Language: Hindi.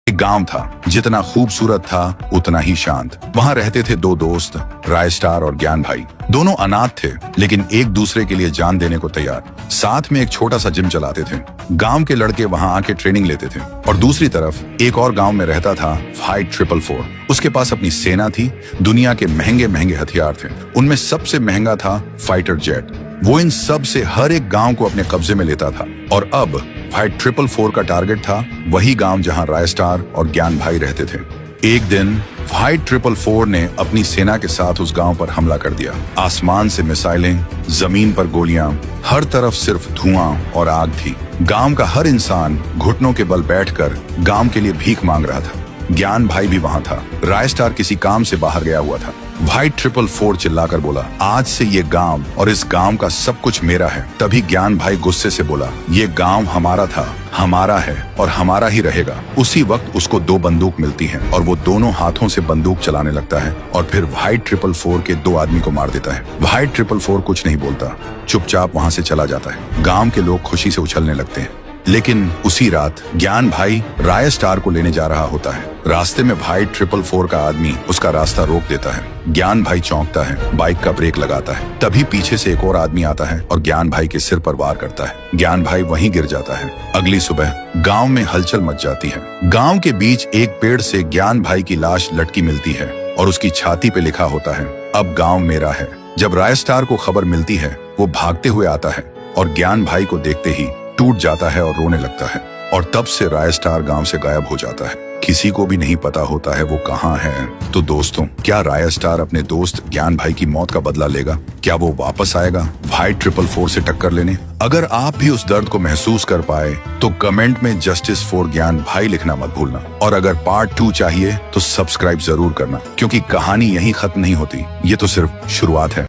एक गांव था, जितना खूबसूरत था उतना ही शांत। वहां रहते थे दो दोस्त, राय स्टार और ज्ञान भाई। दोनों अनाथ थे, लेकिन एक दूसरे के लिए जान देने को तैयार। साथ में एक छोटा सा जिम चलाते थे। गांव के लड़के वहां आके ट्रेनिंग लेते थे। और दूसरी तरफ एक और गांव में रहता था फाइट 444। उसके पास अपनी सेना थी, दुनिया के महंगे महंगे हथियार थे। उनमें सबसे महंगा था फाइटर जेट। वो इन सब से हर एक गांव को अपने कब्जे में लेता था। और अब फाइट 444 का टारगेट था वही गांव जहां राय स्टार और ज्ञान भाई रहते थे। एक दिन फाइट 444 ने अपनी सेना के साथ उस गांव पर हमला कर दिया। आसमान से मिसाइलें, जमीन पर गोलियां, हर तरफ सिर्फ धुआं और आग थी। गांव का हर इंसान घुटनों के बल बैठकर गांव के लिए भीख मांग रहा था। ज्ञान भाई भी वहां था। राय स्टार किसी काम से बाहर गया हुआ था। फाइट 444 चिल्लाकर बोला, आज से ये गांव और इस गांव का सब कुछ मेरा है। तभी ज्ञान भाई गुस्से से बोला, ये गांव हमारा था, हमारा है और हमारा ही रहेगा। उसी वक्त उसको दो बंदूक मिलती है और वो दोनों हाथों से बंदूक चलाने लगता है और फिर फाइट 444 के दो आदमी को मार देता है। फाइट 444 कुछ नहीं बोलता, चुपचाप वहां से चला जाता है। गांव के लोग खुशी से उछलने लगते हैं। लेकिन उसी रात ज्ञान भाई राय स्टार को लेने जा रहा होता है। रास्ते में फाइट 444 का आदमी उसका रास्ता रोक देता है। ज्ञान भाई चौंकता है, बाइक का ब्रेक लगाता है। तभी पीछे से एक और आदमी आता है और ज्ञान भाई के सिर पर वार करता है। ज्ञान भाई वहीं गिर जाता है। अगली सुबह गांव में हलचल मच जाती है। गांव के बीच एक पेड़ से ज्ञान भाई की लाश लटकी मिलती है और उसकी छाती पे लिखा होता है, अब गाँव मेरा है। जब राय स्टार को खबर मिलती है, वो भागते हुए आता है और ज्ञान भाई को देखते ही टूट जाता है और रोने लगता है। और तब से राय स्टार गांव से गायब हो जाता है। किसी को भी नहीं पता होता है वो कहाँ है। तो दोस्तों, क्या राय स्टार अपने दोस्त ज्ञान भाई की मौत का बदला लेगा? क्या वो वापस आएगा फाइट 444 से टक्कर लेने? अगर आप भी उस दर्द को महसूस कर पाए तो कमेंट में जस्टिस फॉर ज्ञान भाई लिखना मत भूलना। और अगर पार्ट 2 चाहिए तो सब्सक्राइब जरूर करना, क्योंकि कहानी यहीं खत्म नहीं होती, ये तो सिर्फ शुरुआत है।